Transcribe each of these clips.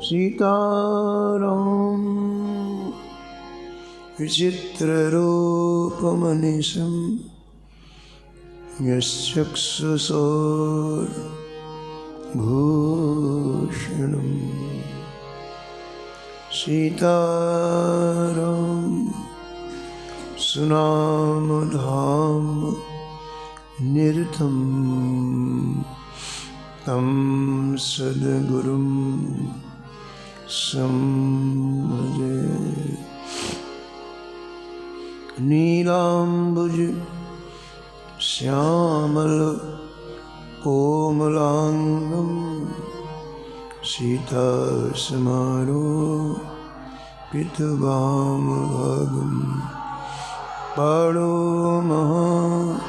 सीताराम विचित्ररूपमनिशं यश्चक्षुषोर्भूषणम् सीताराम सुनामधाम निरतं तं सद्गुरुं संभजे। नीलाम्बुज श्यामल कोमलांगं सीतासमारोपितवामभागं पाणो महासायकचारुचापं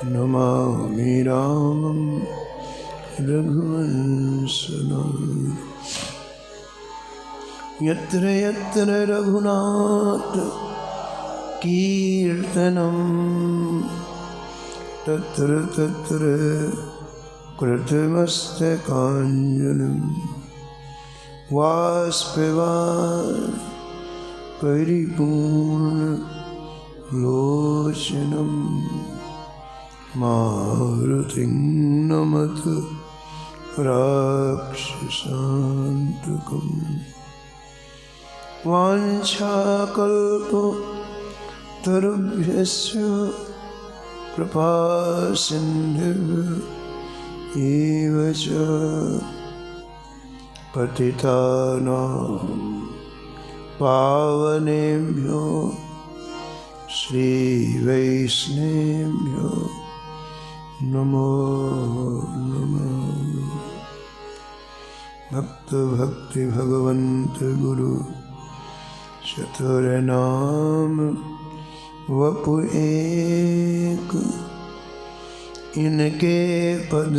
नमामि रामं रघुवंशनाथं। यत्र यत्र रघुनाथ कीर्तनं तत्र तत्र कृतमस्तकाञ्जलिं बाष्पवारिपूर्णलोचनं मारुतिं नमत राक्षसान्तकम्। वाञ्छाकल्पतरुभ्यश्च कृपासिन्धुभ्य एव च पतितानां पावनेभ्यो श्रीवैष्णवेभ्यो नमो नमः। भक्त भक्ति भगवंत गुरु चतुरनाम वपु एक, इनके पद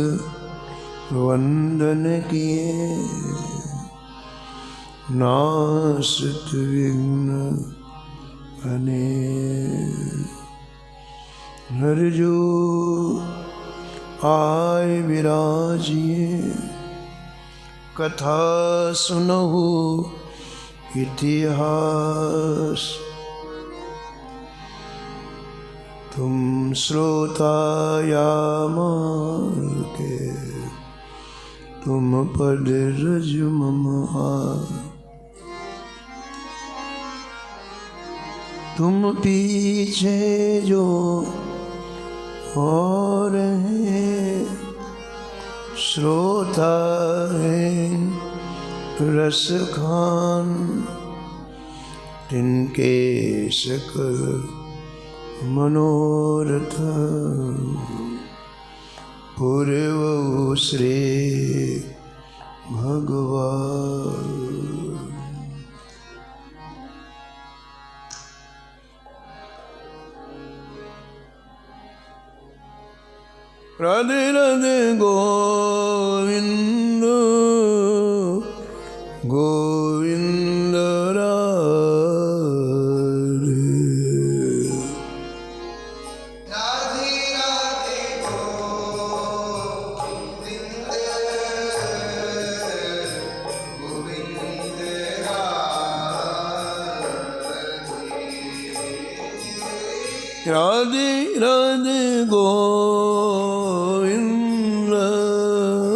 वंदन किए नासत विघ्न अनेक। हर जो आय विराजिए कथा सुनहु इतिहास। तुम श्रोता या मान के तुम पद रज मम आस। तुम पीछे जो और हैं श्रोता है रस खान, तिनके सकल मनोरथ पूर्व श्री भगवान। राधे राधे गोविंद गोविंद राधे। राधे राधे गोविंद गोविंद राधे। राधे राधे गोविंद राधे। राधे राधे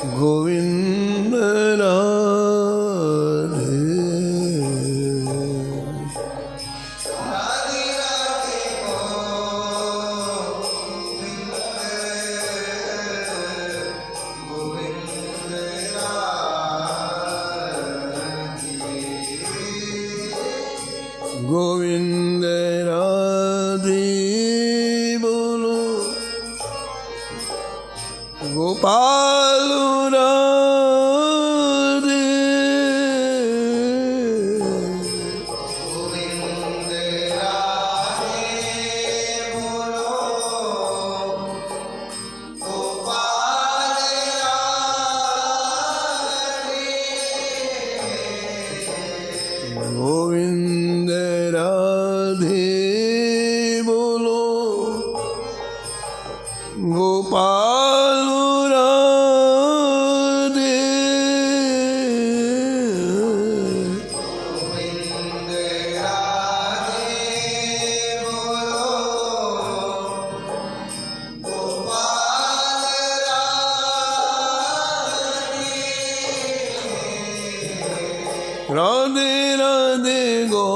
गोविंद राधे। गोविंद राधे बोलो गोपाल राधे। गोविंद राधे बोलो गोपाल राधे। गोविंद राधे बोलो गोपाल राधे गोविंद राधे बोलो गोपाल राधे राधे गोविंद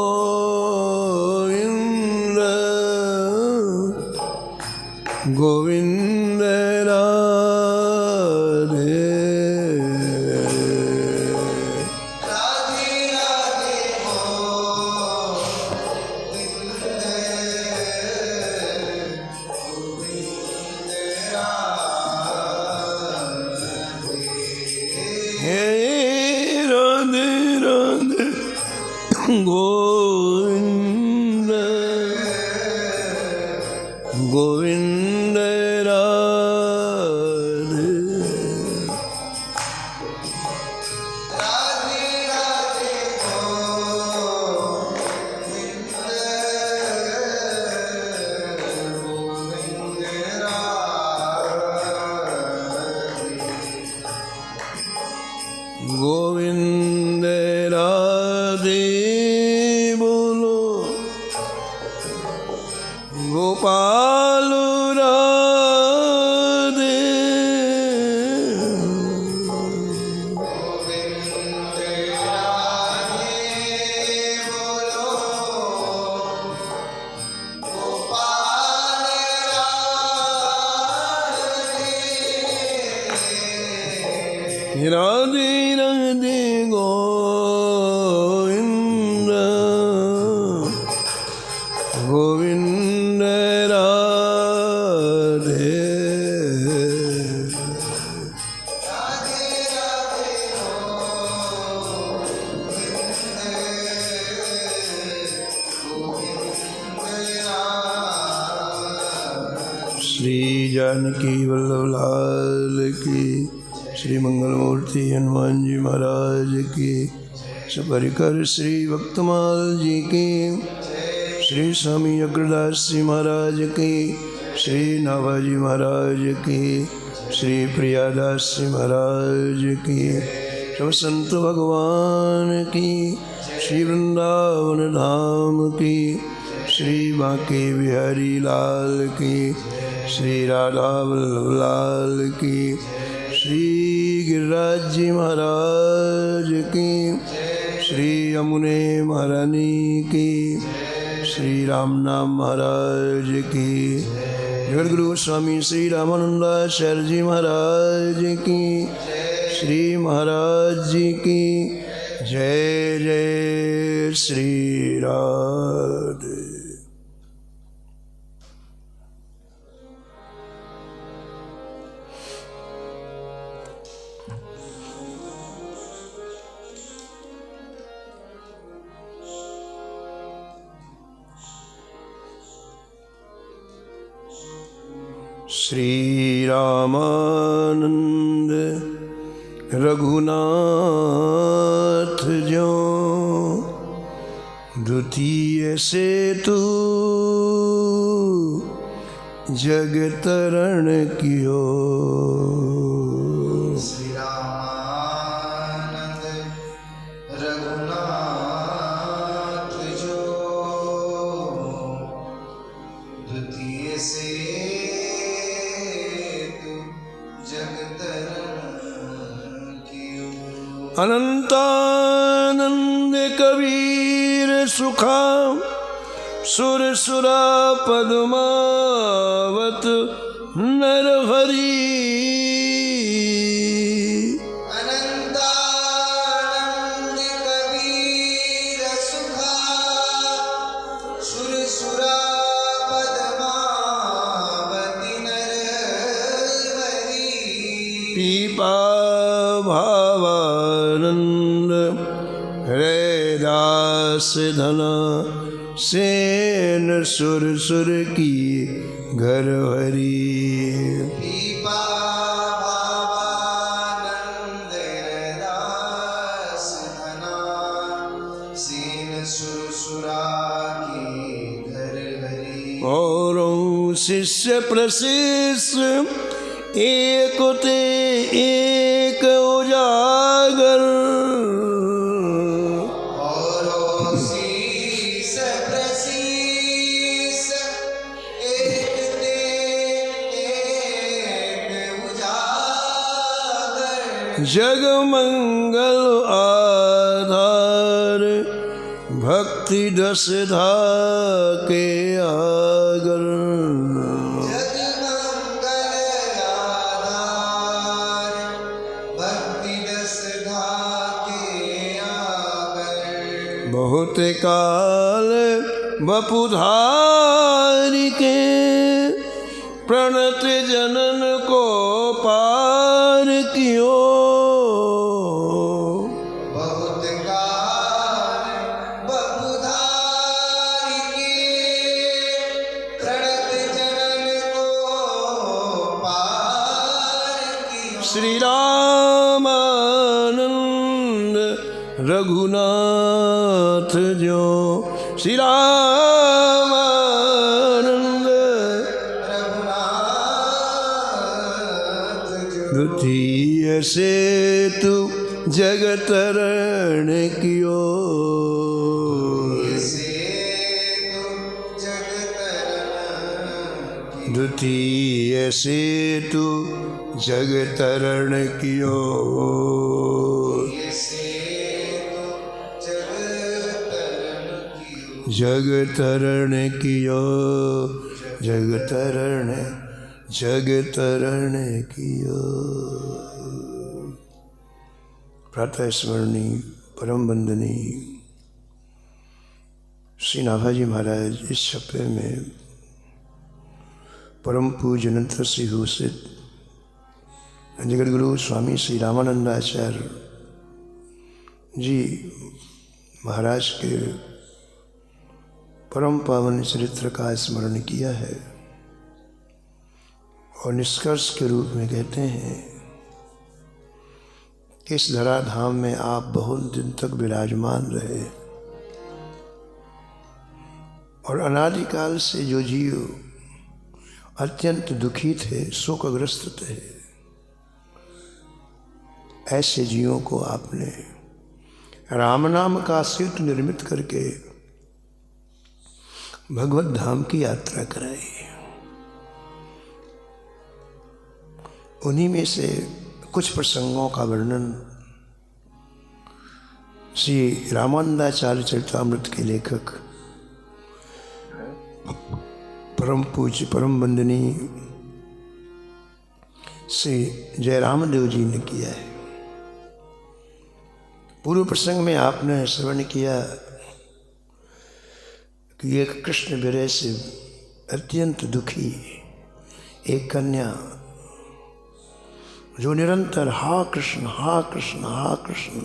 गोविंद राधे राधे राधे हे राधे राधे गोविंद गोविंद राधे राधे राधे गोविंद राधे बोलो गोपाल राधे राधे राधे गोविंद गोविंद राधे श्री जानकी वल्लभ लाल की श्री मंगल मूर्ति हनुमान जी महाराज की सपरिकर श्री भक्तमाल जी की श्री स्वामी अग्रदास जी महाराज की श्री नाभाजी महाराज की श्री प्रियादास जी महाराज की सब संत भगवान की श्री वृंदावन धाम की श्री बांके बिहारी लाल की श्री राधा वल्लभ लाल की श्री गिरिराज जी महाराज की श्री यमुने महारानी की श्री रामनाम महाराज की जगद्गुरु स्वामी श्री रामानंदाचार्य जी महाराज की श्री महाराज जी की जय जय श्री राधे। श्री रामानंद रघुनाथ जो द्वितीय सेतु जग तरण कियो श्री रामानंद रघुनाथ जो द्वितीय से तू जगतरण कियो अनंतानंद कबीर सुखा सुर सुरा पद्मावत नर हरि अनंतानंद कबीर सुखा सुर सुरा पद्मावती नर हरि पीपा भावानंद हृदास धन सेन सुर सुर की घर हरी दीपा भावानंद दास धना सीन सुर सुरा की घर हरि औरों शिष्य प्रशिष्य एक ते एक उजागर। औरों शीस प्रशीस एक ते एक उजागर। जग मंगल आधार भक्ति दशधा के आगर। जग मंगल आधार भक्ति दशधा के आगर। बहुत काल वपुधारी के प्रणत जनन को पार कियो। बहुत काल वपुधारी के प्रणत जनन को पार कियो। श्री रामानंद रघुनाथ जो। श्री रामानंद रघुनाथ जो। द्वितीय से तू जगतरण कियो। से तू जगतरण द्वितीय से तू जगतरण कियो। से तू जगतरण कियो। जगतरण कियो। जगतरण जगतरण कियो। प्रातः स्मरणी परम वंदनी श्री नाभाजी महाराज इस छप्पे में परम पूज्य अनंत श्री भूषित जगत गुरु स्वामी श्री रामानंदाचार्य जी महाराज के परम पावन चरित्र का स्मरण किया है और निष्कर्ष के रूप में कहते हैं कि इस धराधाम में आप बहुत दिन तक विराजमान रहे और अनादिकाल से जो जीव अत्यंत दुखी थे, शोकग्रस्त थे, ऐसे जीवों को आपने राम नाम का सेतु निर्मित करके भगवत धाम की यात्रा कराई। उन्हीं में से कुछ प्रसंगों का वर्णन श्री रामानंदाचार्य चरितामृत के लेखक परम पूज्य परम वंदनी श्री जयराम देव जी ने किया है। पूर्व प्रसंग में आपने श्रवण किया कि एक कृष्ण विरह से अत्यंत दुखी एक कन्या जो निरंतर हा कृष्ण हा कृष्ण हा कृष्ण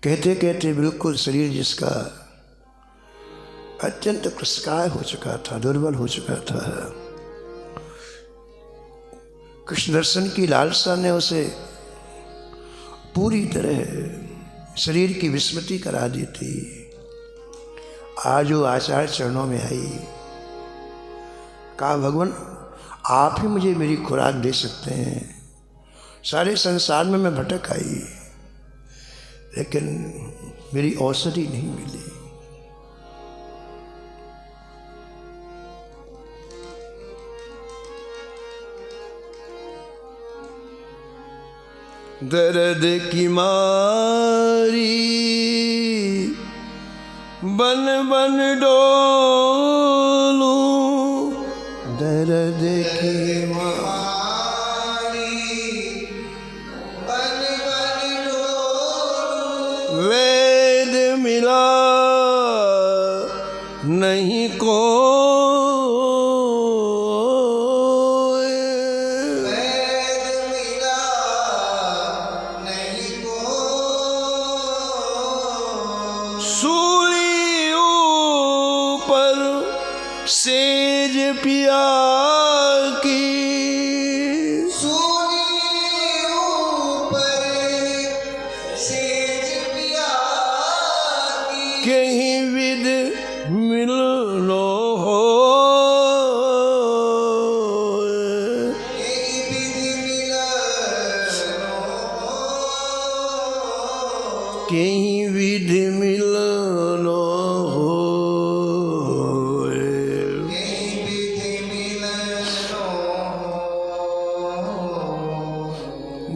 कहते कहते बिल्कुल शरीर जिसका अत्यंत कृशकाय हो चुका था, दुर्बल हो चुका था, कृष्ण दर्शन की लालसा ने उसे पूरी तरह शरीर की विस्मृति करा दी थी। आज वो आचार्य चरणों में आई, कहा भगवान आप ही मुझे मेरी खुराक दे सकते हैं। सारे संसार में मैं भटक आई लेकिन मेरी औषधि नहीं मिली। दर्द की मारी बन बन डोलूं, दर्द की मारी बन बन डोलूं। वेद मिला नहीं को सेज पिया की, सूली ऊपर सेज पिया की। कहीं विद मिल लो हो, कहीं विधि मिलनो हो,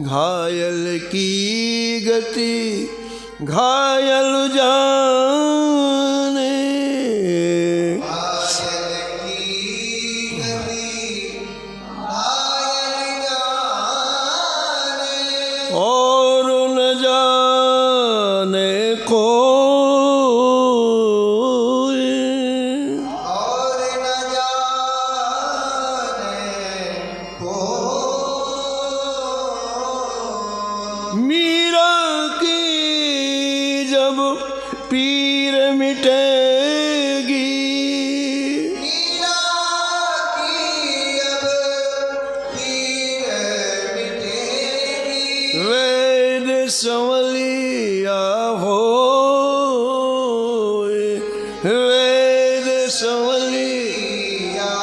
घायल की गति घायल जाने, और न जाने कोई, मीरा की जब पीर मिटेगी, वेद संवलिया हो, वेद संवलिया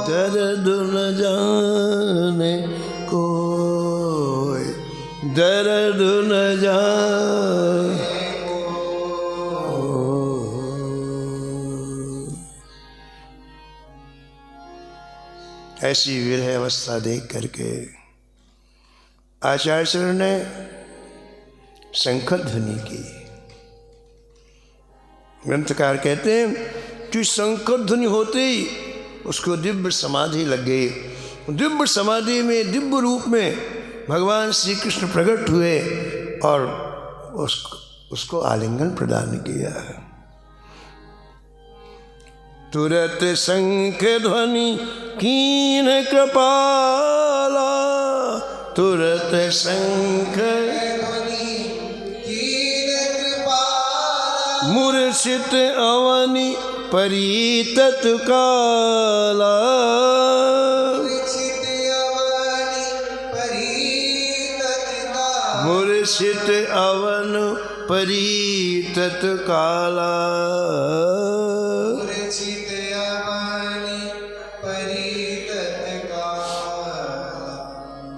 दर्द न जाने कोई, दर्द न जाने। ऐसी विरह अवस्था देख करके आचार्य चरण ने शंखर ध्वनि की। ग्रंथकार कहते हैं कि शंखर ध्वनि होते ही उसको दिव्य समाधि लग गई। दिव्य समाधि में दिव्य रूप में भगवान श्री कृष्ण प्रकट हुए और उसको आलिंगन प्रदान किया। तुरत शंख ध्वनि कीन कृपाला, तुरत शंख मूर्छित अवनि परितत काला, मूर्छित अवन परितत काला,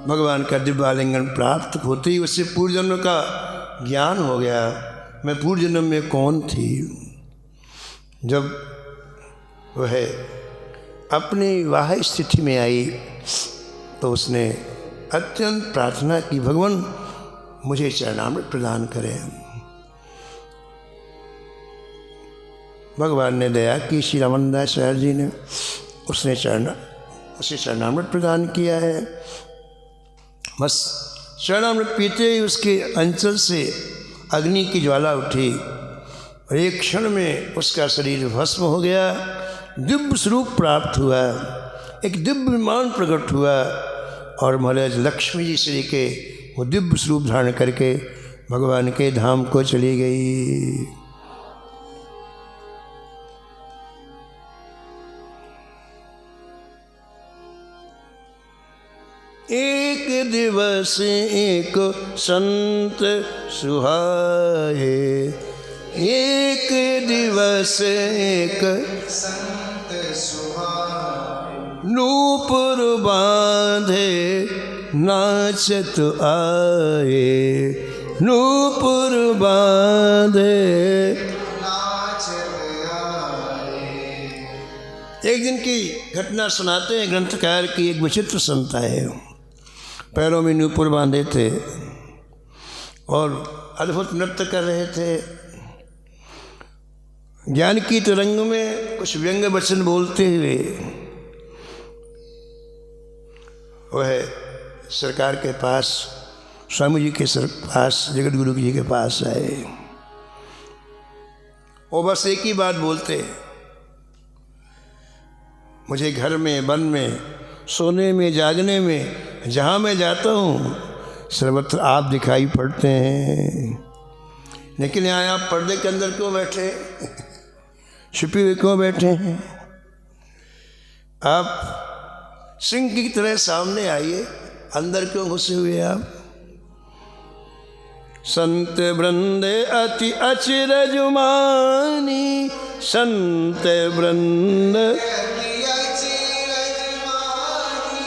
भगवान का दिव्य आलिंगन प्राप्त होते ही उससे पूर्व जन्म का ज्ञान हो गया। मैं पूर्व जन्म में कौन थी। जब वह अपनी विवाह स्थिति में आई तो उसने अत्यंत प्रार्थना की, भगवान मुझे चरणामृत प्रदान करें। भगवान ने दया की, श्री रामानंदाचार्य जी ने उसे चरणामृत प्रदान किया है। बस चरणामृत पीते ही उसके अंचल से अग्नि की ज्वाला उठी और एक क्षण में उसका शरीर भस्म हो गया। दिव्य स्वरूप प्राप्त हुआ, एक दिव्य विमान प्रकट हुआ और महाराज लक्ष्मी जी श्री के वो दिव्य स्वरूप धारण करके भगवान के धाम को चली गई। एक दिवस एक संत सुहाए, एक दिवस एक संत सुहाए, नूपुर बांधे नाचत आए, नूपुर बांधे नाचत आए। एक दिन की घटना सुनाते हैं ग्रंथकार की। एक विचित्र संत है, पैरों में नूपुर बांधे थे और अद्भुत नृत्य कर रहे थे। ज्ञान की तरंग में कुछ व्यंग्य वचन बोलते हुए वह सरकार के पास, स्वामी जी के पास, जगत गुरु जी के पास आए। वो बस एक ही बात बोलते, मुझे घर में, वन में, सोने में, जागने में, जहाँ मैं जाता हूँ सर्वत्र आप दिखाई पड़ते हैं। लेकिन यहाँ आप पर्दे के अंदर क्यों बैठे, छिपे हुए क्यों बैठे हैं? आप सिंह की तरह सामने आइए, अंदर क्यों घुसे हुए आप? संत वृंदे अति अचरज मानी, संत वृंद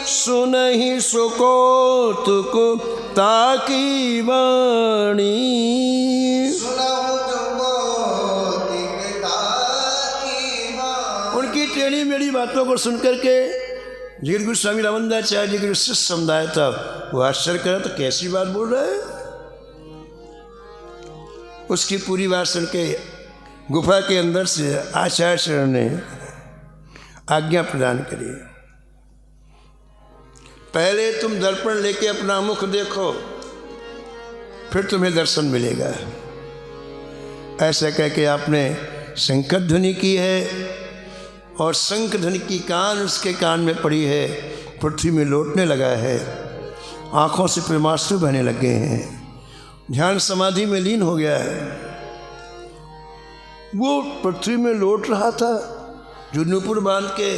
सुनहि सुकोतुक मुक्ता की वाणी। सुनहु तुमको तिक्ता की वाणी। उनकी टेढ़ी मेढ़ी बातों को सुनकर के जिगर गुरु स्वामी रामानंदाचार्य जी के शिष्य समुदाय था वो आश्चर्य करा, तो कैसी बात बोल रहे हैं। उसकी पूरी बात सुन के गुफा के अंदर से आचार्य चरण ने आज्ञा प्रदान करी, पहले तुम दर्पण लेके अपना मुख देखो, फिर तुम्हें दर्शन मिलेगा। ऐसा कह के आपने शंकर ध्वनि की है और शंख ध्वनि की कान उसके कान में पड़ी है, पृथ्वी में लौटने लगा है, आंखों से प्रेमाश्रु बहने लगे हैं, ध्यान समाधि में लीन हो गया है। वो पृथ्वी में लौट रहा था, जो नूपुर बांध के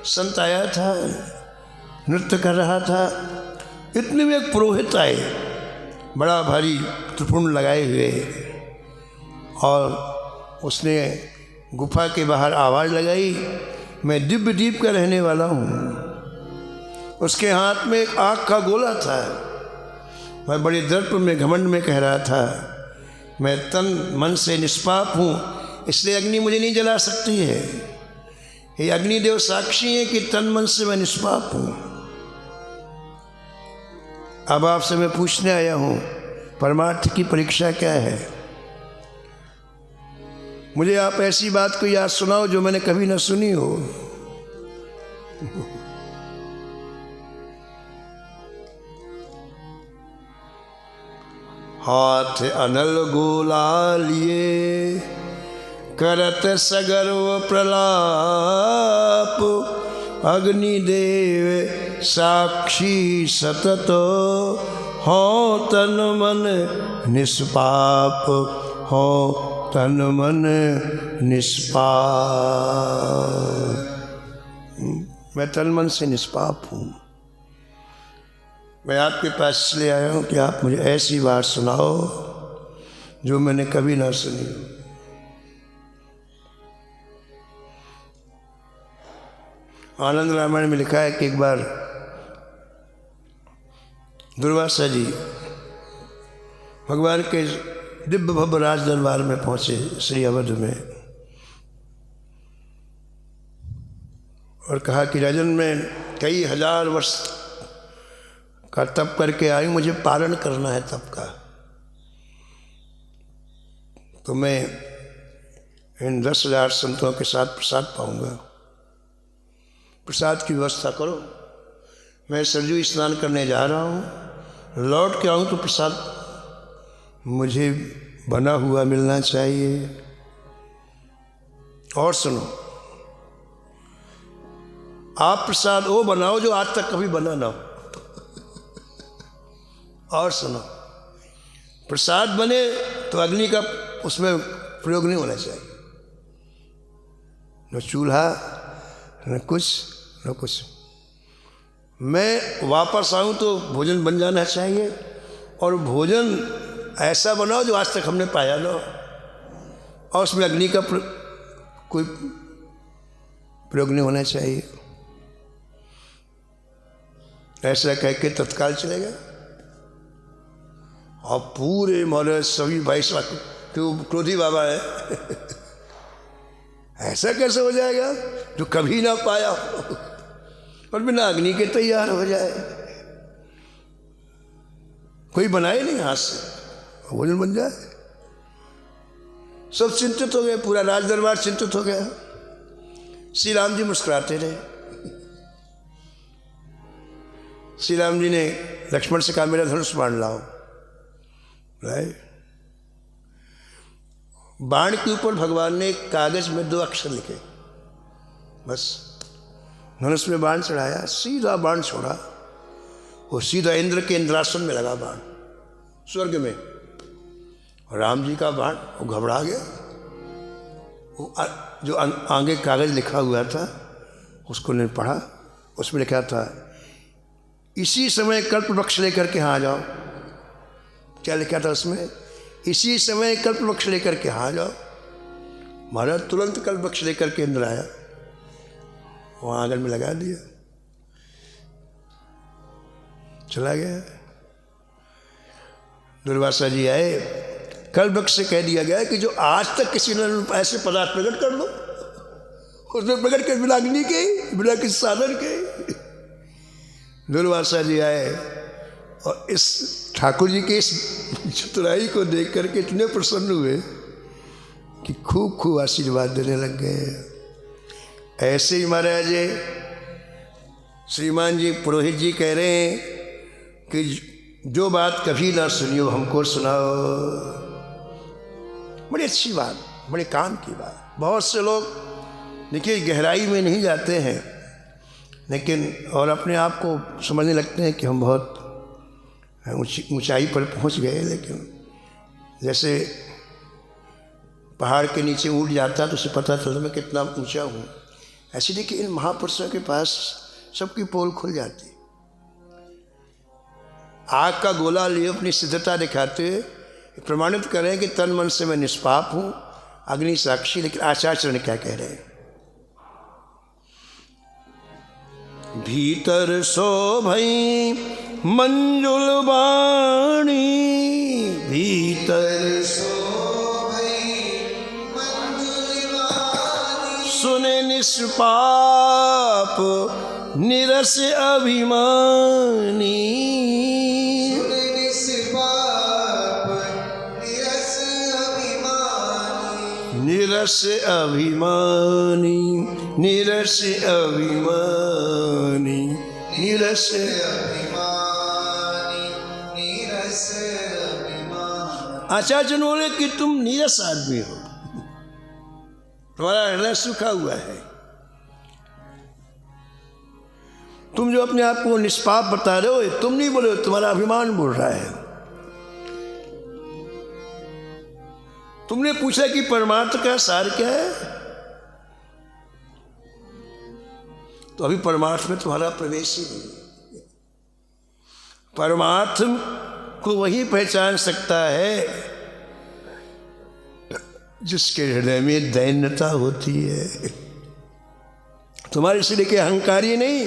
संत आया था, नृत्य कर रहा था। इतने में एक पुरोहित आए, बड़ा भारी त्रिपुंड लगाए हुए, और उसने गुफा के बाहर आवाज़ लगाई, मैं दिव्य दीप का रहने वाला हूँ। उसके हाथ में एक आग का गोला था। मैं बड़े दर्प में घमंड में कह रहा था, मैं तन मन से निष्पाप हूँ, इसलिए अग्नि मुझे नहीं जला सकती है। ये अग्निदेव साक्षी है कि तन मन से मैं निष्पाप हूँ। अब आपसे मैं पूछने आया हूँ, परमार्थ की परीक्षा क्या है? मुझे आप ऐसी बात को याद सुनाओ जो मैंने कभी ना सुनी हो। हाथ अनल गोला लिए करत सगर्व प्रलाप, अग्निदेव साक्षी सतत हो तन मन निष्पाप, हो तन मन निष्पाप। मैं तन मन से निष्पाप हूँ। मैं आपके पास इसलिए आया हूँ कि आप मुझे ऐसी बात सुनाओ जो मैंने कभी ना सुनी हो। आनंद रामायण में लिखा है कि एक बार दुर्वासा जी भगवान के दिव्य भव्य राज दरबार में पहुँचे श्री अवध में, और कहा कि राजन में कई हजार वर्ष का तप करके आई, मुझे पालन करना है तप का, तो मैं इन 10,000 संतों के साथ प्रसाद पाऊंगा। प्रसाद की व्यवस्था करो। मैं सरजू स्नान करने जा रहा हूँ, लौट के आऊँ तो प्रसाद मुझे बना हुआ मिलना चाहिए। और सुनो, आप प्रसाद वो बनाओ जो आज तक कभी बना ना हो। और सुनो, प्रसाद बने तो अग्नि का उसमें प्रयोग नहीं होना चाहिए, न चूल्हा न कुछ। मैं वापस आऊं तो भोजन बन जाना चाहिए, और भोजन ऐसा बनाओ जो आज तक हमने पाया ना हो, और उसमें अग्नि का कोई प्रयोग नहीं होना चाहिए। ऐसा कह के तत्काल चले गए। और पूरे मोहल्ले सभी भाई साहब क्रोधी बाबा है ऐसा कैसे हो जाएगा जो कभी ना पाया हो, और बिना अग्नि के तैयार हो जाए। कोई बनाए नहीं हाथ से, भोजन बन जाए। सब चिंतित हो गए, पूरा राज दरबार चिंतित हो गया। श्री राम जी मुस्कुराते रहे। श्री राम जी ने लक्ष्मण से कहा, मेरा धनुष बाण लाओ। लाए। बाण के ऊपर भगवान ने कागज में 2 अक्षर लिखे, बस। धनुष में बाण चढ़ाया, सीधा बाण छोड़ा, वो सीधा इंद्र के इंद्रासन में लगा बाण, स्वर्ग में। और राम जी का बाण, वो घबरा गया। वो जो आगे कागज लिखा हुआ था उसको ने पढ़ा, उसमें लिखा था, इसी समय कल्प वृक्ष लेकर के यहाँ आ जाओ। क्या लिखा था उसमें? इसी समय कल्प वृक्ष लेकर के यहाँ आ जाओ। महाराज तुरंत कल्प वृक्ष लेकर के इंद्र आया, वहाँ आंगन में लगा दिया, चला गया। दुर्वासा जी आए, कल वृक्ष से कह दिया गया कि जो आज तक किसी ने ऐसे पदार्थ प्रकट कर दो, उसमें प्रकट कर बिना अग्नि के, बिना किसी साधन के। दुर्वासा जी आए और इस ठाकुर जी के इस चतुराई को देख करके इतने प्रसन्न हुए कि खूब खूब आशीर्वाद देने लग गए। ऐसे ही महाराज श्रीमान जी पुरोहित जी कह रहे हैं कि जो बात कभी ना सुनियो हमको सुनाओ। बड़ी अच्छी बात, बड़े काम की बात। बहुत से लोग देखिए गहराई में नहीं जाते हैं, लेकिन और अपने आप को समझने लगते हैं कि हम बहुत ऊंचाई पर पहुंच गए। लेकिन जैसे पहाड़ के नीचे ऊँट जाता है तो उसे पता चलता मैं कितना ऊंचा हूँ, ऐसे देखिए इन महापुरुषों के पास सबकी पोल खुल जाती। आग का गोला लिए अपनी सिद्धता दिखाते प्रमाणित करें कि तन मन से मैं निष्पाप हूँ, अग्नि साक्षी। लेकिन आचार्य चरण क्या कह रहे हैं? भीतर शोभई मंजुल वाणी, भीतर शोभई मंजुल वाणी, सुने निष्पाप निरस अभिमानी, सुने निष्पाप निरस अभिमानी, निरस अभिमानी, निरस अभिमानी, निरस अभिमानी, नीरस अभिमानी। आचार्य बोले कि तुम नीरस आदमी हो, तुम्हारा हृदय सूखा हुआ है। तुम जो अपने आप को निष्पाप बता रहे हो, तुम नहीं बोले, तुम्हारा अभिमान बोल रहा है। तुमने पूछा कि परमार्थ का सार क्या है, तो अभी परमार्थ में तुम्हारा प्रवेश ही नहीं। परमार्थ को वही पहचान सकता है जिसके हृदय में दैन्यता होती है। तुम्हारे इसलिए के अहंकारी नहीं,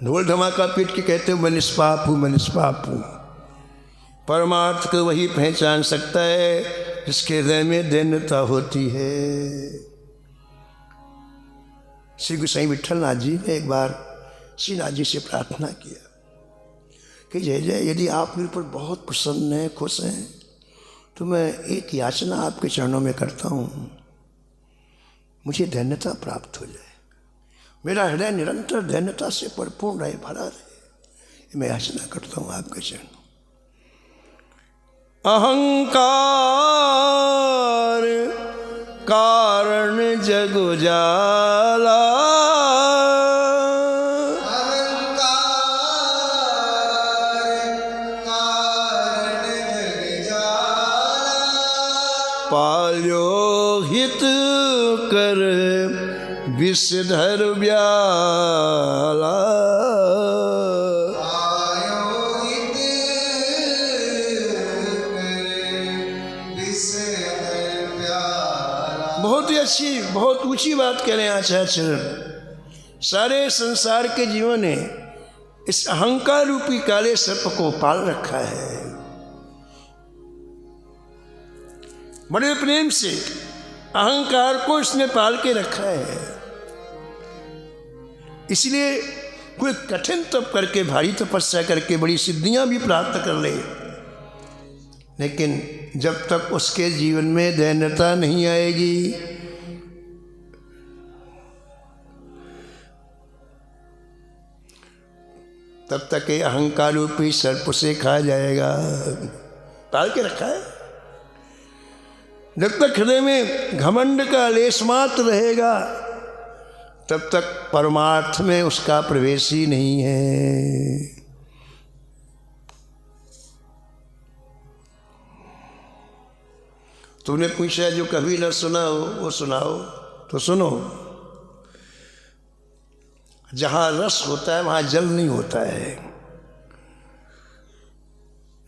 ढोल धमाका पीट के कहते हो मैं निष्पाप हूँ, मैं निष्पाप हूँ। परमार्थ को वही पहचान सकता है जिसके हृदय में दैन्यता होती है। श्री गोसाई विट्ठलनाथ जी ने एक बार श्रीनाथ जी से प्रार्थना किया कि जय जय, यदि आप मेरे पर बहुत प्रसन्न हैं, खुश हैं, तो मैं एक याचना आपके चरणों में करता हूँ, मुझे दैन्यता प्राप्त हो जाए, मेरा हृदय निरंतर दैन्यता से परिपूर्ण रहे, भरा रहे। मैं याचना करता हूँ आपके चरण। अहंकार कारण जग जाला, अहंकार कारण जग जाला, पाल्यो हित कर विषधर ब्याला, आयो हित करे विषधर प्याला। बहुत ही अच्छी, बहुत ऊंची बात कह रहे हैं आचार्य चरण। सारे संसार के जीवन ने इस अहंकार रूपी काले सर्प को पाल रखा है, बड़े प्रेम से अहंकार को इसने पाल के रखा है। इसलिए कोई कठिन तप करके, भारी तपस्या करके बड़ी सिद्धियां भी प्राप्त कर ले, लेकिन जब तक उसके जीवन में दैन्यता नहीं आएगी, तब तक ये अहंकार रूपी सर्प से खा जाएगा। पाल के रखा है। जब तक हृदय में घमंड का लेश मात्र रहेगा, तब तक परमार्थ में उसका प्रवेश ही नहीं है। तुमने पूछा जो कभी न सुना हो वो सुनाओ, तो सुनो। जहाँ रस होता है वहाँ जल नहीं होता है।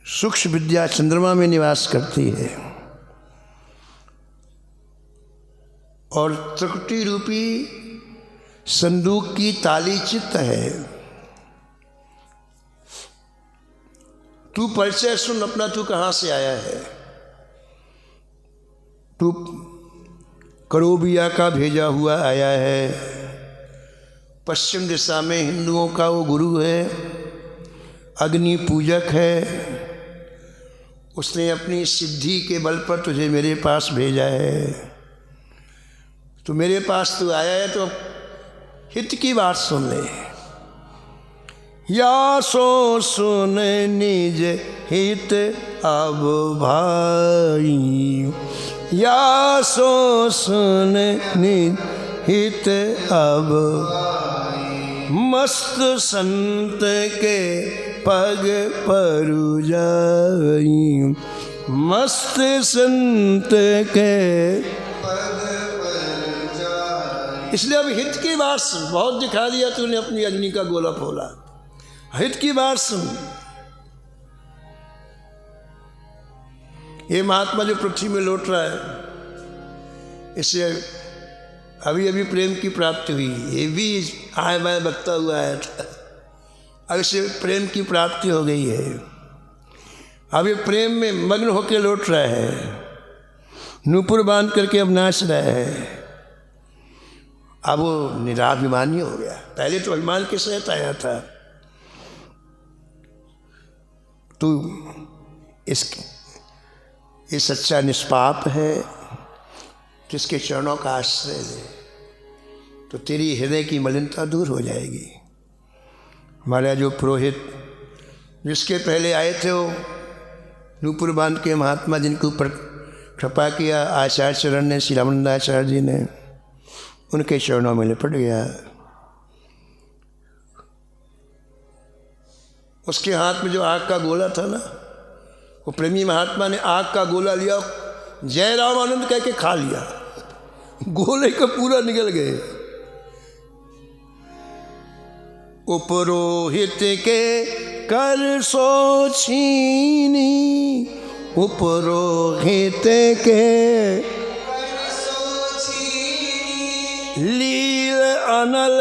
सूक्ष्म विद्या चंद्रमा में निवास करती है और त्रिकुटी रूपी संदूक की ताली चित्त है। तू परिचय सुन अपना, तू कहाँ से आया है। तू करोबिया का भेजा हुआ आया है। पश्चिम दिशा में हिंदुओं का वो गुरु है, अग्नि पूजक है। उसने अपनी सिद्धि के बल पर तुझे मेरे पास भेजा है। तो मेरे पास तू आया है तो हित की बात सुन ले। या सो सुन निज हित अब भाई, या सो सुन निज हित अब मस्त संत के पग परु जाई, मस्त संत के। इसलिए अब हित की बात सुन। बहुत दिखा दिया तूने अपनी अग्नि का गोला फोला, हित की बात सुन। ये महात्मा जो पृथ्वी में लौट रहा है, इससे अभी अभी प्रेम की प्राप्ति हुई। ये भी आए बाएं बकता हुआ आया था, अब इसे प्रेम की प्राप्ति हो गई है। अब ये प्रेम में मग्न होकर लौट रहा है, नूपुर बांध करके अब नाच रहा है। अब वो निराभिमानी हो गया। पहले तो अभिमान के सहित आया था। तू ये सच्चा निष्पाप है, जिसके चरणों का आश्रय ले तो तेरी हृदय की मलिनता दूर हो जाएगी। हमारा जो पुरोहित जिसके पहले आए थे, वो नूपुर बांध के महात्मा, जिनके ऊपर कृपा किया आचार्य चरण ने, श्री रामानंदाचार्य जी ने, उनके चरणों में लिपट गया। उसके हाथ में जो आग का गोला था ना, वो प्रेमी महात्मा ने आग का गोला लिया, जय रामानंद कह के खा लिया। गोले का पूरा निकल गए। उपरोहित के कर सो छीनी, उपरोहित के लील अनल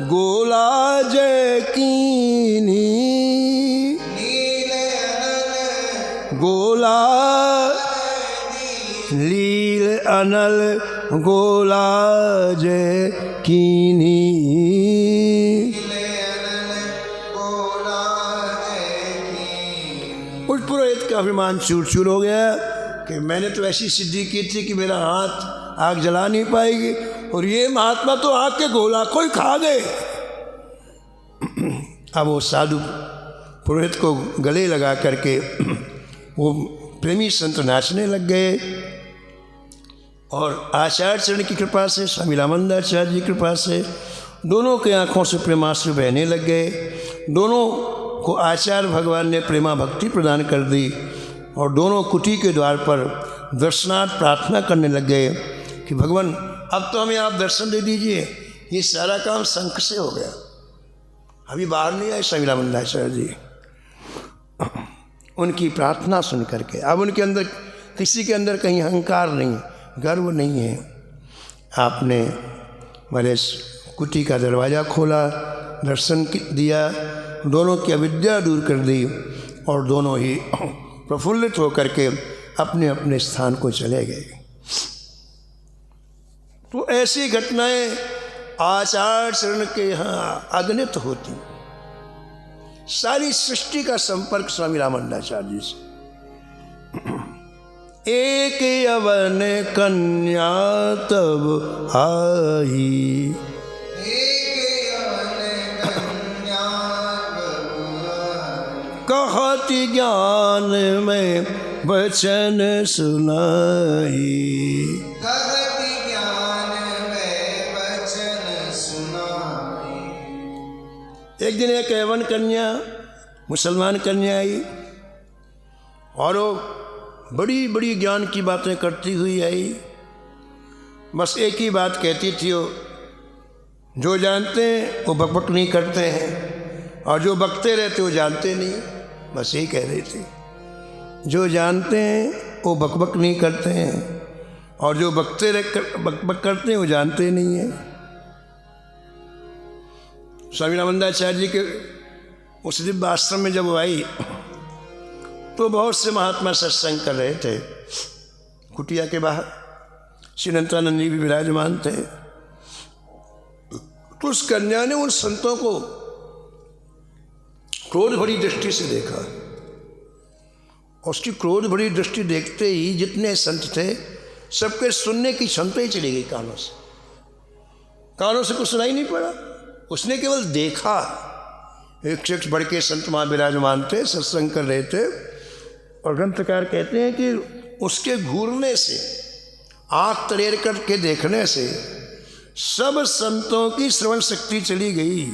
गोला जय कीनी, गोला लील अनल गोला जय कीनी। उस पुरोहित का अभिमान चूर चूर हो गया कि मैंने तो ऐसी सिद्धि की थी कि मेरा हाथ आग जला नहीं पाएगी, और ये महात्मा तो आग के गोला को ही खा गए। अब वो साधु पुरोहित को गले लगा करके वो प्रेमी संत नाचने लग गए। और आचार्य चरण की कृपा से, स्वामी रामानंदाचार्य जी की कृपा से दोनों के आँखों से प्रेमाश्रु बहने लग गए। दोनों को आचार्य भगवान ने प्रेमा भक्ति प्रदान कर दी, और दोनों कुटी के द्वार पर दर्शनार्थ प्रार्थना करने लग गए कि भगवान अब तो हमें आप दर्शन दे दीजिए। ये सारा काम शंख से हो गया। अभी बाहर नहीं आए स्वामी रामानंदाचार्य जी। उनकी प्रार्थना सुन करके अब उनके अंदर, किसी के अंदर कहीं अहंकार नहीं, गर्व नहीं है। आपने मेरे कुटी का दरवाज़ा खोला, दर्शन दिया, दोनों की अविद्या दूर कर दी, और दोनों ही प्रफुल्लित होकर के अपने अपने स्थान को चले गए। तो ऐसी घटनाएं आचार्य चरण के यहाँ अगणित होती। सारी सृष्टि का संपर्क स्वामी रामानंदाचार्य जी से। एक यवन कन्या तब आई, कहती ज्ञान में वचन सुनाई, कहती ज्ञान में वचन सुनाई। एक दिन एक यवन कन्या, मुसलमान कन्या आई, और वो बड़ी बड़ी ज्ञान की बातें करती हुई आई। बस एक ही बात कहती थी, वो जो जानते हैं वो बकबक नहीं करते हैं, और जो बकते रहते वो जानते नहीं। बस यही कह रही थी, जो जानते हैं वो बकबक नहीं करते हैं, और जो बकबक करते हैं वो जानते नहीं हैं। स्वामी रामानंदाचार्य जी के उस दिव्य आश्रम में जब वो आई तो बहुत से महात्मा सत्संग कर रहे थे। कुटिया के बाहर श्री अनंतानंद जी भी विराजमान थे। तो उस कन्या ने उन संतों को क्रोध भरी दृष्टि से देखा। उसकी क्रोध भरी दृष्टि देखते ही जितने संत थे सबके सुनने की क्षमता ही चली गई कानों से कुछ सुनाई नहीं पड़ा। उसने केवल देखा। एक से बढ़ के संत वहाँ विराजमान थे, सत्संग कर रहे थे। और ग्रंथकार कहते हैं कि उसके घूरने से, आँख तरेर करके देखने से सब संतों की श्रवण शक्ति चली गई।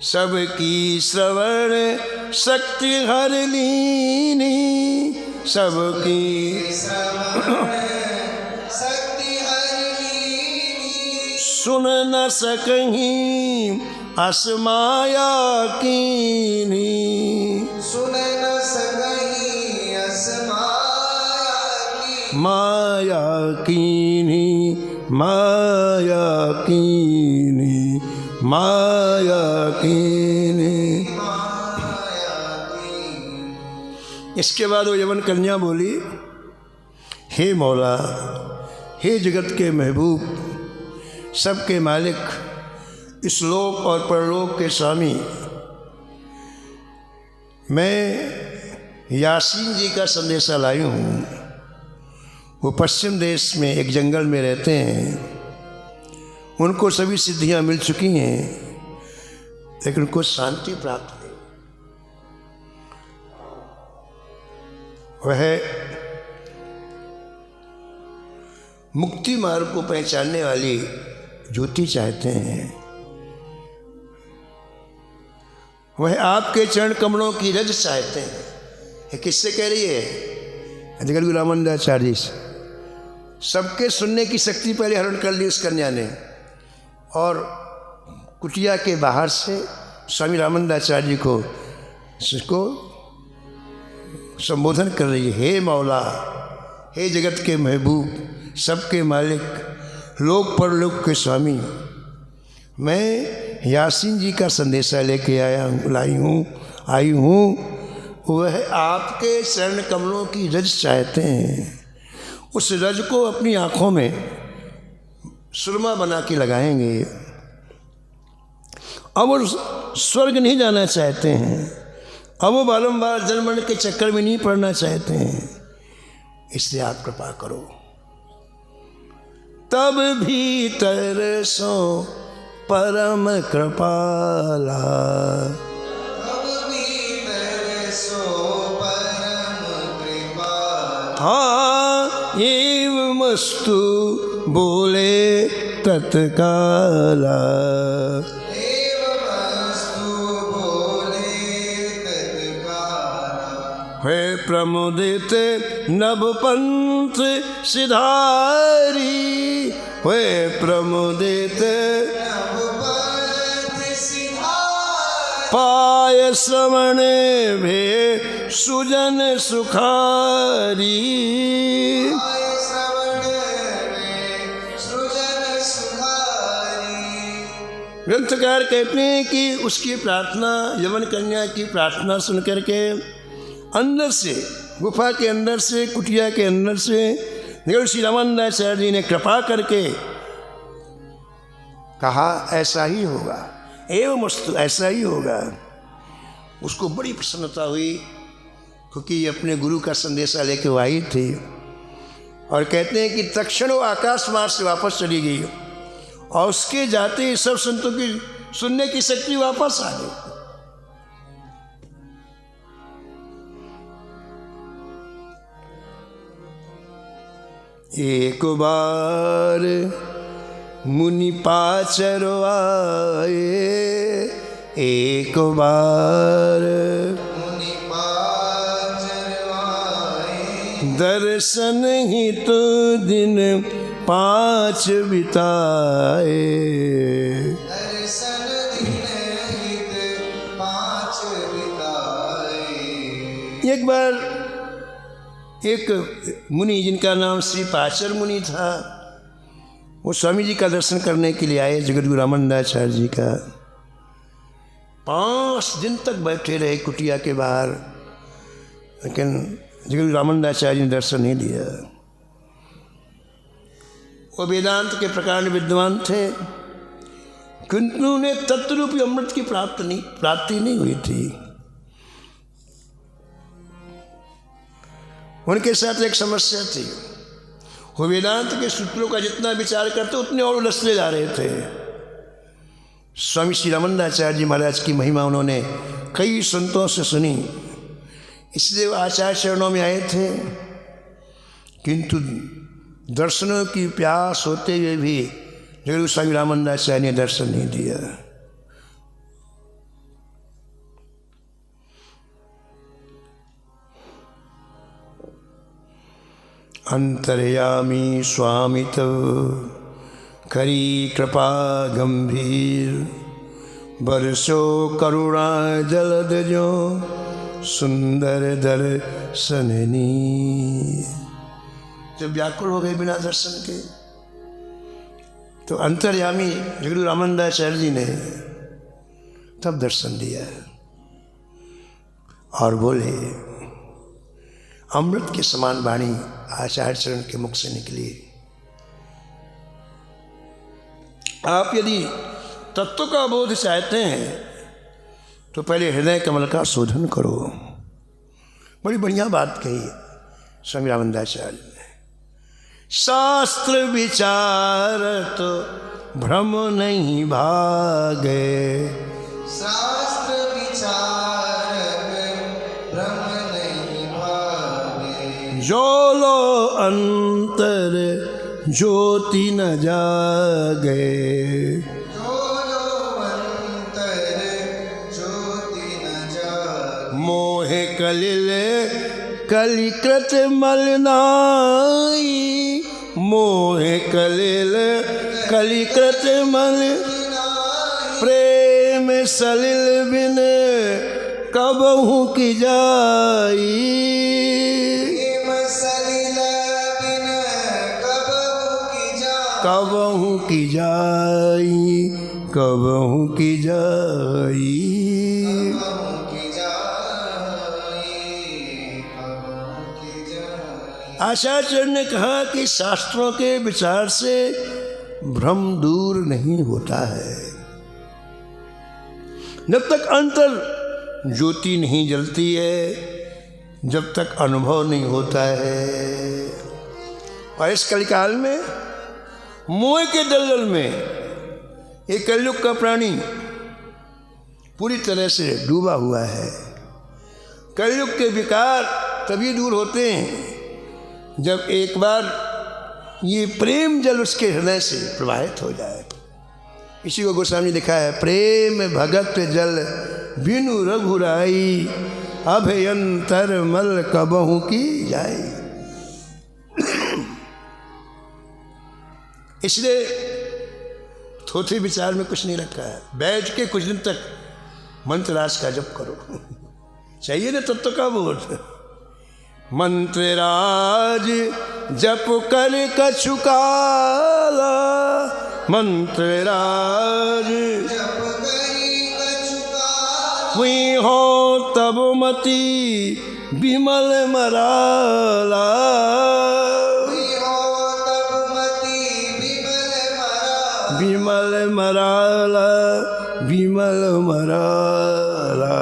सबकी श्रवण शक्ति हर लीनी, सबकी शक्ति हर लीनी, सुन न सकहीं असमाया कीनी, सुन न सकहीं असमाया की, माया कीनी, माया कीनी, माया कीनी। माया की। इसके बाद वो यवन कन्या बोली, हे मौला, हे जगत के महबूब, सबके मालिक, इस लोक और परलोक के स्वामी, मैं यासीन जी का संदेशा लाई हूँ। वो पश्चिम देश में एक जंगल में रहते हैं। उनको सभी सिद्धियां मिल चुकी हैं, लेकिन उनको शांति प्राप्त नहीं। वह मुक्ति मार्ग को पहचानने वाली ज्योति चाहते हैं। वह आपके चरण कमलों की रज चाहते हैं। ये किससे कह रही है? जगत गुरु रामानंदाचार्य जी से। सबके सुनने की शक्ति पहले हरण कर ली उस कन्या ने। और कुटिया के बाहर से स्वामी रामानंदाचार्य जी को संबोधन कर रही है, हे मौला, हे जगत के महबूब, सबके मालिक, लोक परलोक के स्वामी, मैं यासीन जी का संदेशा लेके आई हूँ। वह आपके चरण कमलों की रज चाहते हैं। उस रज को अपनी आँखों में सुरमा बना के लगाएंगे। अब वो स्वर्ग नहीं जाना चाहते हैं। अब वो बारंबार जन्म मरण के चक्कर में नहीं पड़ना चाहते हैं। इसलिए आप कृपा करो। तब भी तरसो परम कृपाला, अब भी तरसो परम कृपाला, हाँ एव मस्तु बोले तत्काला, हे प्रमुदित नवपंथ सिधारी, हे प्रमुदित पाय श्रवण भे सुजन सुखारी। ग्रंथकार कहते हैं कि उसकी प्रार्थना, यवन कन्या की प्रार्थना सुन करके अंदर से, गुफा के अंदर से, कुटिया के अंदर से जगत श्री रामानंदाचार्य जी ने कृपा करके कहा ऐसा ही होगा, एवं मस्तु, ऐसा ही होगा। उसको बड़ी प्रसन्नता हुई, क्योंकि अपने गुरु का संदेशा लेके वो आई थी। और कहते हैं कि तक्षण वो आकाश मार्ग से वापस चली गई और उसके जाते ही सब संतों की सुनने की शक्ति वापस आ गई। एक बार मुनि पाचर आए, एक बार मुनि पाचर आए, दर्शन ही तो दिन 5 बिताए। दर्शन दिन हित 5 बिताए। एक बार एक मुनि जिनका नाम श्री पाचर मुनि था, वो स्वामी जी का दर्शन करने के लिए आए, जगत गुरु रामानंदाचार्य जी का। 5 दिन तक बैठे रहे कुटिया के बाहर। लेकिन जगत रामानंदाचार्य ने दर्शन नहीं दिया। वो वेदांत के प्रकार विद्वान थे, किंतु उन्हें तत्वरूपी अमृत की प्राप्ति नहीं हुई थी। उनके साथ एक समस्या थी, वो वेदांत के सूत्रों का जितना विचार करते उतने और उलझते जा रहे थे। स्वामी श्री रामानंदाचार्य जी महाराज की महिमा उन्होंने कई संतों से सुनी, इसलिए वो आचार्य चरणों में आए थे, किंतु दर्शनों की प्यास होते हुए भी जगत स्वामी रामानंदाचार्य ने दर्शन नहीं दिया। अंतर्यामी स्वामी तव करी कृपा गंभीर, बरसो करुणा जलद जो सुंदर दर्शननी। जब व्याकुल हो गए बिना दर्शन के, तो अंतर्यामी जगत रामानंदाचार्य जी ने तब दर्शन दिया और बोले, अमृत के समान वाणी आचार्य चरण के मुख से निकली। आप यदि तत्व का बोध चाहते हैं तो पहले हृदय कमल का शोधन करो। बड़ी बढ़िया बात कही स्वामी रामानंदाचार्य ने। शास्त्र विचार तो भ्रम नहीं भागे, शास्त्र विचार भ्रम नहीं भागे, जो लो अंतर ज्योति न जागे, जो अंतर ज्योति न जागे, मोह कलिल कलिकृत मलनाई, मोह कलिल कलिकृत मल, प्रेम सलिल बिन कबहू की जाई, कबहू की जाई, कबहू की जाई। आचार्य ने कहा कि शास्त्रों के विचार से भ्रम दूर नहीं होता है। जब तक अंतर ज्योति नहीं जलती है, जब तक अनुभव नहीं होता है। और इस कलिकाल में मोह के दलदल में एक कलयुग का प्राणी पूरी तरह से डूबा हुआ है। कलयुग के विकार तभी दूर होते हैं जब एक बार ये प्रेम जल उसके हृदय से प्रवाहित हो जाए। इसी को गोस्वामी लिखा है, प्रेम भगत जल बिनु रघुराई, अभयंतर मल कबहू की जाए। इसलिए थोथे विचार में कुछ नहीं रखा है। बैठ के कुछ दिन तक मंत्रराज का जप करो, चाहिए ना तत्व का बोध। मंत्रराज जप कर कछु काला, मंत्रराज जप करी कछु काला, हुई हो तब मति विमल मराला, विमल मराला, विमल मराला।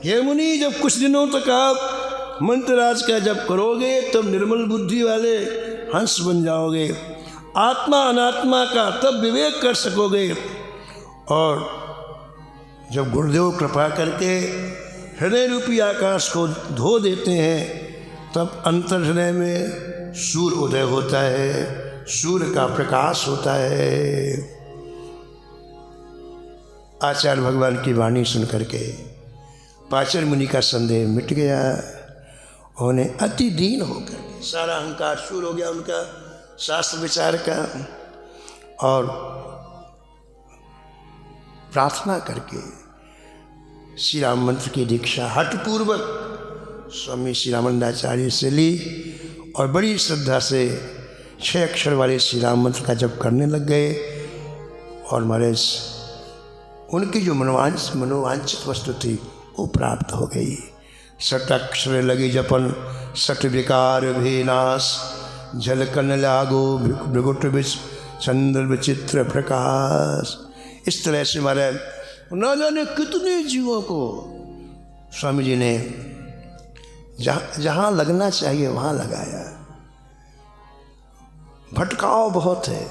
हे मुनि, जब कुछ दिनों तक आप मंत्रराज का जप करोगे तब निर्मल बुद्धि वाले हंस बन जाओगे, आत्मा अनात्मा का तब विवेक कर सकोगे। और जब गुरुदेव कृपा करके हृदय रूपी आकाश को धो देते हैं, तब अंतर हृदय में सूर्य उदय होता है, सूर्य का प्रकाश होता है। आचार्य भगवान की वाणी सुन करके पाचर मुनि का संदेह मिट गया। उन्हें अति दीन होकर सारा अहंकार शूर हो गया उनका शास्त्र विचार का, और प्रार्थना करके श्री राम मंत्र की दीक्षा हठपूर्वक स्वामी श्री रामानंदाचार्य से ली और बड़ी श्रद्धा से 6 अक्षर वाले श्री राम मंत्र का जप करने लग गए। और महाराज उनकी जो मनोवांछित वस्तु थी वो प्राप्त हो गई। सट अक्षर लगी जपन, सट विकार भीनाश, झलकन लागो भृगुट विच चंद्र विचित्र प्रकाश। इस तरह से महाराज न जाने कितने जीवों को स्वामी जी ने जहाँ लगना चाहिए वहाँ लगाया। भटकाव बहुत है,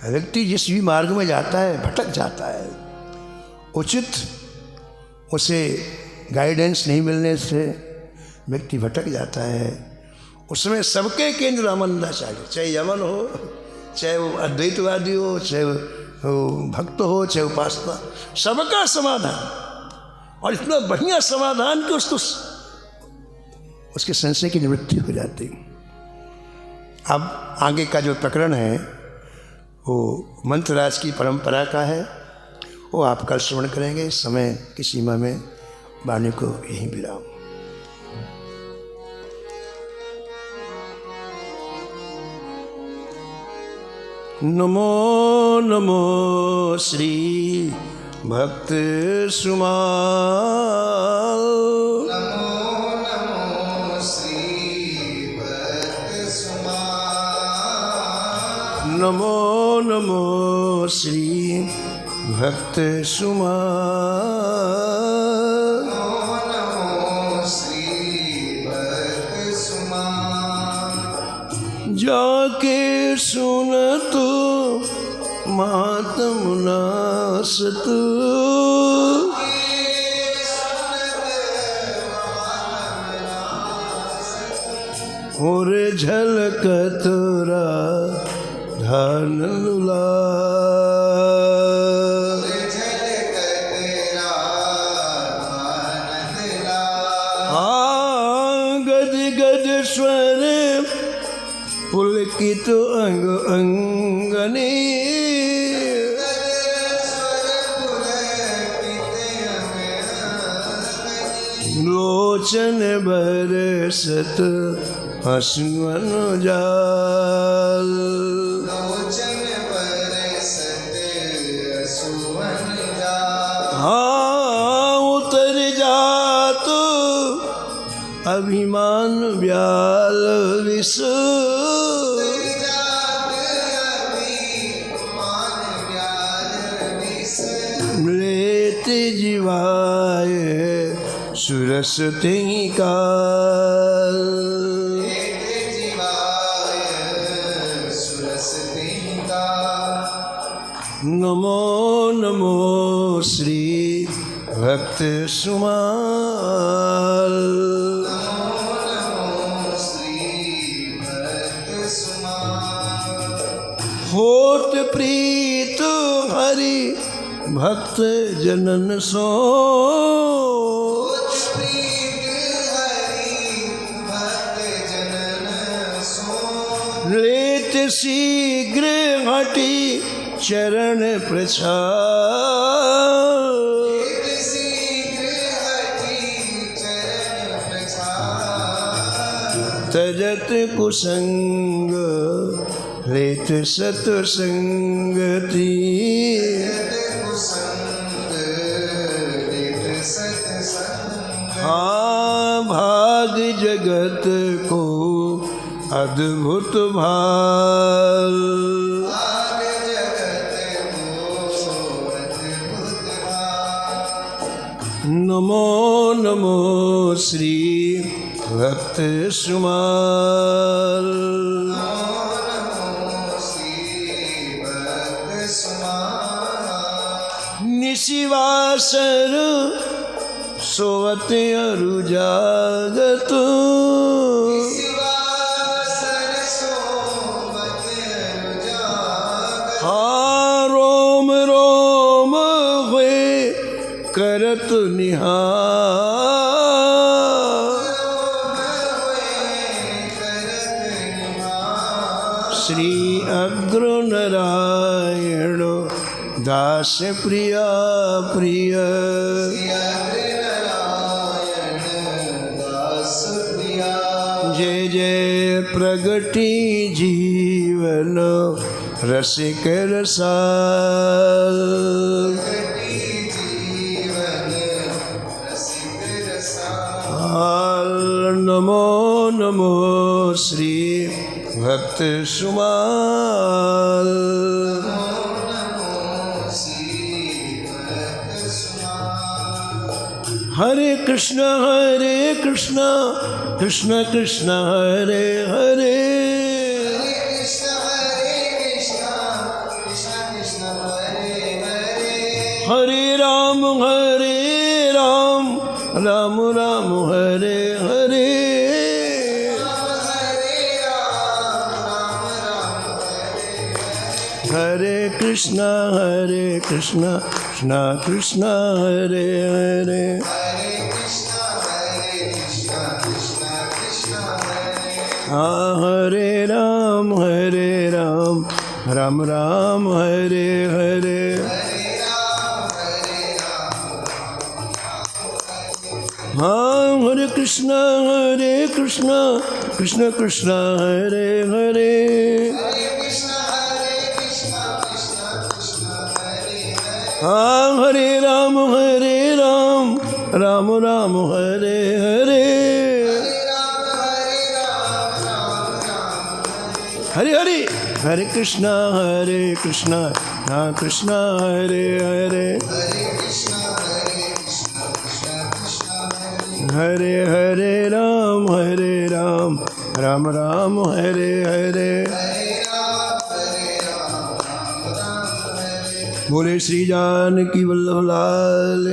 व्यक्ति जिस भी मार्ग में जाता है भटक जाता है। उचित उसे गाइडेंस नहीं मिलने से व्यक्ति भटक जाता है। उसमें सबके केंद्र राम होना चाहिए, चाहे यमन हो, चाहे वो अद्वैतवादी हो, चाहे वो भक्त हो, चाहे उपासना, सबका समाधान। और इतना बढ़िया समाधान कि उसके संशय की निवृत्ति हो जाती। अब आगे का जो प्रकरण है वो मंत्रराज की परंपरा का है, वो आप कल श्रवण करेंगे। समय की सीमा में वाणी को यहीं विराम। नमो नमो श्री भक्त सुमाल। नमो नमो श्री भक्त सुमाल। नमो नमो श्री भक्त सुमाल। नमो नमो श्री भक्त सुमाल। जाके सुन तो मातम नासत, और झलकत धन लुला। गद गद स्वर पुलकित अंग अंगने, लोचन बरसत हसवन जाल। लोचन बरसत हसवन जाल। हाँ उतर जात अभिमान व्याल विष, लेते जीवाय सुरस तेहि काल। नमो नमो श्री भक्त सुमाल। होत प्रीत हरि भक्त जनन सो, लेत शीघ्र हटि चरण प्रछाल। तजत कुसंग लेत सत्संगति, हाँ भाग जगत को अद्भुत भाल। नमो नमो श्री भक्त सुमाल। निशिवासर सोवत अरु जागत, हाँ रोम रोम हुए करत निहार। श्री अग्र नारायण दास प्रिया प्रिय, जय जय प्रगति जीवन रसिक रसाल। नमो नमो श्री भक्त सुमाल। हरे कृष्ण कृष्ण कृष्ण हरे हरे। हरे राम राम राम हरे हरे। हरे कृष्ण कृष्ण कृष्ण हरे हरे। हाँ हरे राम राम राम हरे हरे। हाँ हरे कृष्ण कृष्ण कृष्ण हरे हरे। हाँ हरे राम राम राम हरे हरे। हरे हरे। हरे कृष्ण कृष्ण हरे हरे। हरे हरे राम राम राम हरे हरे। बोले श्री जानकी वल्लभ लाल